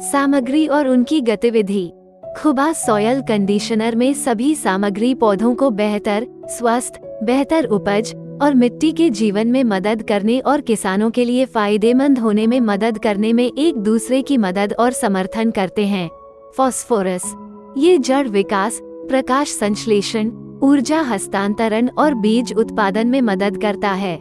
सामग्री और उनकी गतिविधि। खुबा सॉयल कंडीशनर में सभी सामग्री पौधों को बेहतर, स्वस्थ, बेहतर उपज और मिट्टी के जीवन में मदद करने और किसानों के लिए फायदेमंद होने में मदद करने में एक दूसरे की मदद और समर्थन करते हैं। फास्फोरस, ये जड़ विकास, प्रकाश संश्लेषण, ऊर्जा हस्तांतरण और बीज उत्पादन में मदद करता है।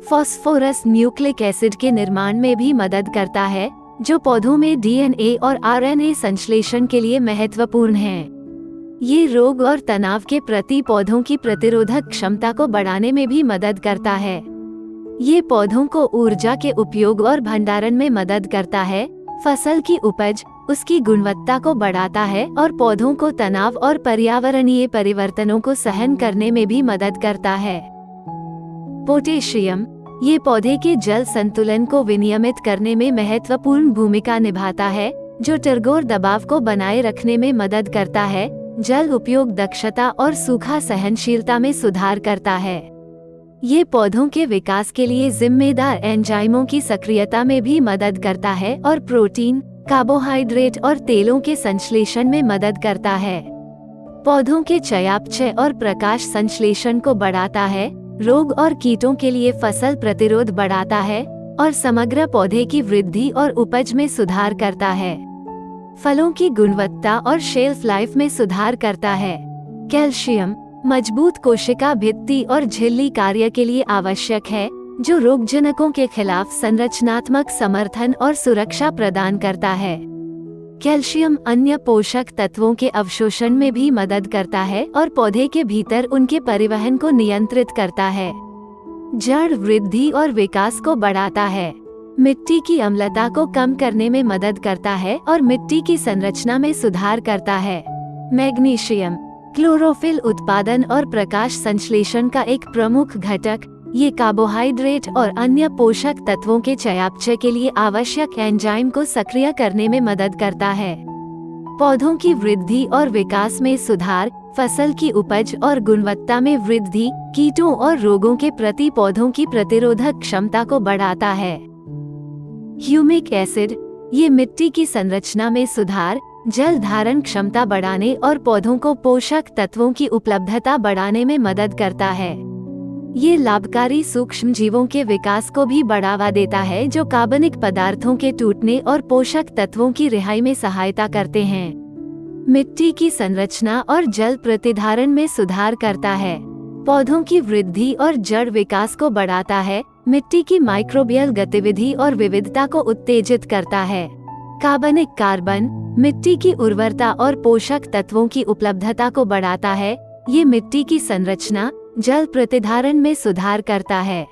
फास्फोरस न्यूक्लिक एसिड के निर्माण में भी मदद करता है, जो पौधों में डीएनए और आरएनए संश्लेषण के लिए महत्वपूर्ण है। ये रोग और तनाव के प्रति पौधों की प्रतिरोधक क्षमता को बढ़ाने में भी मदद करता है। ये पौधों को ऊर्जा के उपयोग और भंडारण में मदद करता है, फसल की उपज, उसकी गुणवत्ता को बढ़ाता है और पौधों को तनाव और पर्यावरणीय परिवर्तनों को सहन करने में भी मदद करता है। पोटेशियम, ये पौधे के जल संतुलन को विनियमित करने में महत्वपूर्ण भूमिका निभाता है, जो टर्गोर दबाव को बनाए रखने में मदद करता है, जल उपयोग दक्षता और सूखा सहनशीलता में सुधार करता है। ये पौधों के विकास के लिए जिम्मेदार एंजाइमों की सक्रियता में भी मदद करता है और प्रोटीन, कार्बोहाइड्रेट और तेलों के संश्लेषण में मदद करता है। पौधों के चयापचय और प्रकाश संश्लेषण को बढ़ाता है, रोग और कीटों के लिए फसल प्रतिरोध बढ़ाता है और समग्र पौधे की वृद्धि और उपज में सुधार करता है। फलों की गुणवत्ता और शेल्फ लाइफ में सुधार करता है। कैल्शियम, मजबूत कोशिका भित्ति और झिल्ली कार्य के लिए आवश्यक है, जो रोगजनकों के खिलाफ संरचनात्मक समर्थन और सुरक्षा प्रदान करता है। कैल्शियम अन्य पोषक तत्वों के अवशोषण में भी मदद करता है और पौधे के भीतर उनके परिवहन को नियंत्रित करता है। जड़ वृद्धि और विकास को बढ़ाता है। मिट्टी की अम्लता को कम करने में मदद करता है और मिट्टी की संरचना में सुधार करता है। मैग्नीशियम, क्लोरोफिल उत्पादन और प्रकाश संश्लेषण का एक प्रमुख घटक, ये कार्बोहाइड्रेट और अन्य पोषक तत्वों के चयापचय के लिए आवश्यक एंजाइम को सक्रिय करने में मदद करता है। पौधों की वृद्धि और विकास में सुधार, फसल की उपज और गुणवत्ता में वृद्धि, कीटों और रोगों के प्रति पौधों की प्रतिरोधक क्षमता को बढ़ाता है। ह्यूमिक एसिड, ये मिट्टी की संरचना में सुधार, जल धारण क्षमता बढ़ाने और पौधों को पोषक तत्वों की उपलब्धता बढ़ाने में मदद करता है। ये लाभकारी सूक्ष्म जीवों के विकास को भी बढ़ावा देता है, जो कार्बनिक पदार्थों के टूटने और पोषक तत्वों की रिहाई में सहायता करते हैं। मिट्टी की संरचना और जल प्रतिधारण में सुधार करता है। पौधों की वृद्धि और जड़ विकास को बढ़ाता है, मिट्टी की माइक्रोबियल गतिविधि और विविधता को उत्तेजित करता है। कार्बनिक कार्बन, मिट्टी की उर्वरता और पोषक तत्वों की उपलब्धता को बढ़ाता है। ये मिट्टी की संरचना, जल प्रतिधारण में सुधार करता है।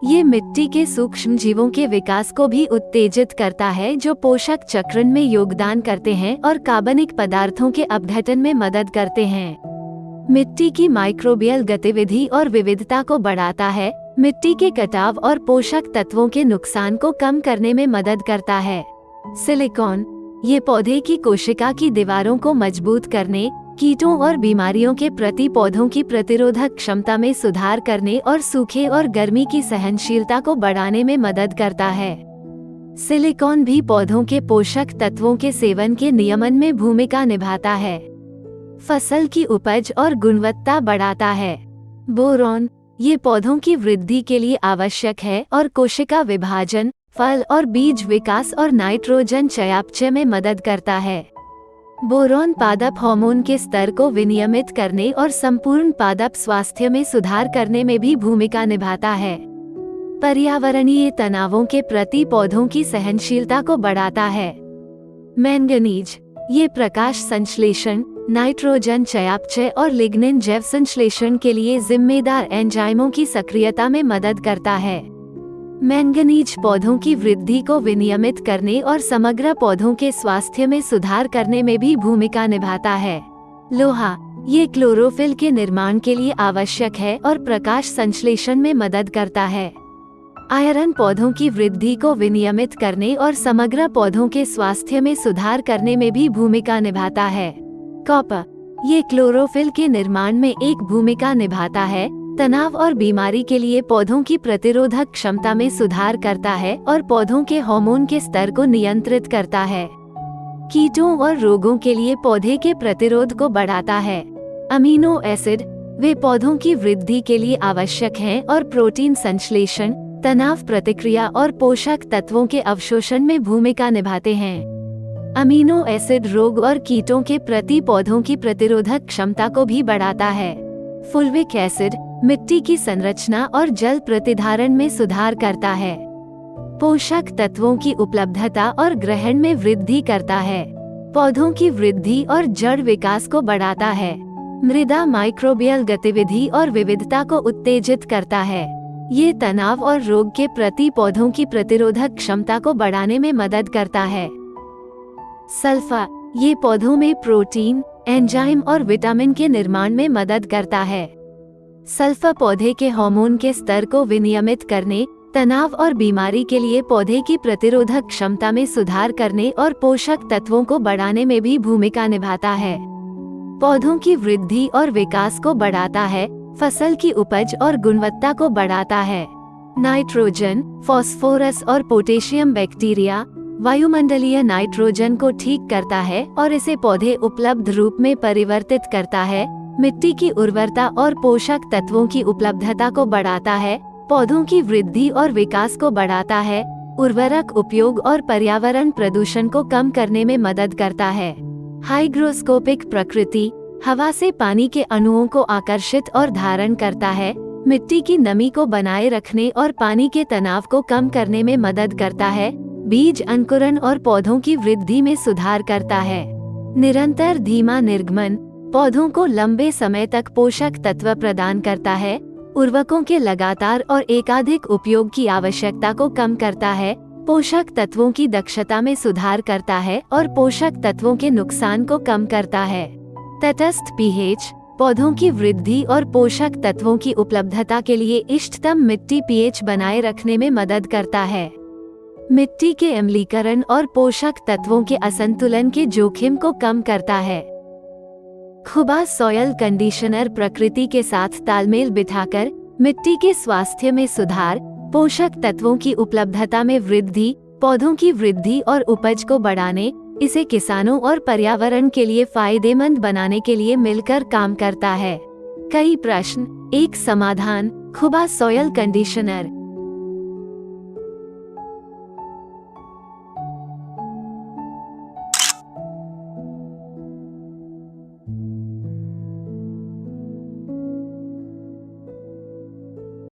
ये मिट्टी के सूक्ष्म जीवों के विकास को भी उत्तेजित करता है, जो पोषक चक्रण में योगदान करते हैं और कार्बनिक पदार्थों के अपघटन में मदद करते हैं। मिट्टी की माइक्रोबियल गतिविधि और विविधता को बढ़ाता है, मिट्टी के कटाव और पोषक तत्वों के नुकसान को कम करने में मदद करता है। सिलिकॉन, ये पौधे की कोशिका की दीवारों को मजबूत करने, कीटों और बीमारियों के प्रति पौधों की प्रतिरोधक क्षमता में सुधार करने और सूखे और गर्मी की सहनशीलता को बढ़ाने में मदद करता है। सिलिकॉन भी पौधों के पोषक तत्वों के सेवन के नियमन में भूमिका निभाता है। फसल की उपज और गुणवत्ता बढ़ाता है। बोरॉन, ये पौधों की वृद्धि के लिए आवश्यक है और कोशिका विभाजन, फल और बीज विकास और नाइट्रोजन चयापचय में मदद करता है। बोरॉन पादप हार्मोन के स्तर को विनियमित करने और संपूर्ण पादप स्वास्थ्य में सुधार करने में भी भूमिका निभाता है। पर्यावरणीय तनावों के प्रति पौधों की सहनशीलता को बढ़ाता है। मैंगनीज, ये प्रकाश संश्लेषण, नाइट्रोजन चयापचय और लिग्निन जैव संश्लेषण के लिए जिम्मेदार एंजाइमों की सक्रियता में मदद करता है। मैंगनीज पौधों की वृद्धि को विनियमित करने और समग्र पौधों के स्वास्थ्य में सुधार करने में भी भूमिका निभाता है। लोहा, ये क्लोरोफिल के निर्माण के लिए आवश्यक है और प्रकाश संश्लेषण में मदद करता है। आयरन पौधों की वृद्धि को विनियमित करने और समग्र पौधों के स्वास्थ्य में सुधार करने में भी भूमिका निभाता है। कॉपर, ये क्लोरोफिल के निर्माण में एक भूमिका निभाता है, तनाव और बीमारी के लिए पौधों की प्रतिरोधक क्षमता में सुधार करता है और पौधों के हार्मोन के स्तर को नियंत्रित करता है। कीटों और रोगों के लिए पौधे के प्रतिरोध को बढ़ाता है। अमीनो एसिड वे पौधों की वृद्धि के लिए आवश्यक हैं और प्रोटीन संश्लेषण, तनाव प्रतिक्रिया और पोषक तत्वों के अवशोषण में भूमिका निभाते हैं। अमीनो एसिड रोग और कीटों के प्रति पौधों की प्रतिरोधक क्षमता को भी बढ़ाता है। फुल्विक एसिड मिट्टी की संरचना और जल प्रतिधारण में सुधार करता है। पोषक तत्वों की उपलब्धता और ग्रहण में वृद्धि करता है। पौधों की वृद्धि और जड़ विकास को बढ़ाता है। मृदा माइक्रोबियल गतिविधि और विविधता को उत्तेजित करता है। ये तनाव और रोग के प्रति पौधों की प्रतिरोधक क्षमता को बढ़ाने में मदद करता है। सल्फर ये पौधों में प्रोटीन, एंजाइम और विटामिन के निर्माण में मदद करता है। सल्फर पौधे के हार्मोन के स्तर को विनियमित करने, तनाव और बीमारी के लिए पौधे की प्रतिरोधक क्षमता में सुधार करने और पोषक तत्वों को बढ़ाने में भी भूमिका निभाता है। पौधों की वृद्धि और विकास को बढ़ाता है, फसल की उपज और गुणवत्ता को बढ़ाता है। नाइट्रोजन, फास्फोरस और पोटेशियम बैक्टीरिया वायुमंडलीय नाइट्रोजन को ठीक करता है और इसे पौधे उपलब्ध रूप में परिवर्तित करता है। मिट्टी की उर्वरता और पोषक तत्वों की उपलब्धता को बढ़ाता है, पौधों की वृद्धि और विकास को बढ़ाता है, उर्वरक उपयोग और पर्यावरण प्रदूषण को कम करने में मदद करता है। हाइग्रोस्कोपिक प्रकृति हवा से पानी के अणुओं को आकर्षित और धारण करता है, मिट्टी की नमी को बनाए रखने और पानी के तनाव को कम करने में मदद करता है। बीज अंकुरण और पौधों की वृद्धि में सुधार करता है। निरंतर धीमा निर्गमन पौधों को लंबे समय तक पोषक तत्व प्रदान करता है। उर्वरकों के लगातार और एकाधिक उपयोग की आवश्यकता को कम करता है, पोषक तत्वों की दक्षता में सुधार करता है और पोषक तत्वों के नुकसान को कम करता है। तटस्थ पीएच पौधों की वृद्धि और पोषक तत्वों की उपलब्धता के लिए इष्टतम मिट्टी पीएच बनाए रखने में मदद करता है। मिट्टी के अम्लीकरण और पोषक तत्वों के असंतुलन के जोखिम को कम करता है। खुबा सॉयल कंडीशनर प्रकृति के साथ तालमेल बिठाकर मिट्टी के स्वास्थ्य में सुधार, पोषक तत्वों की उपलब्धता में वृद्धि, पौधों की वृद्धि और उपज को बढ़ाने, इसे किसानों और पर्यावरण के लिए फायदेमंद बनाने के लिए मिलकर काम करता है। कई प्रश्न, एक समाधान। खुबा सॉयल कंडीशनर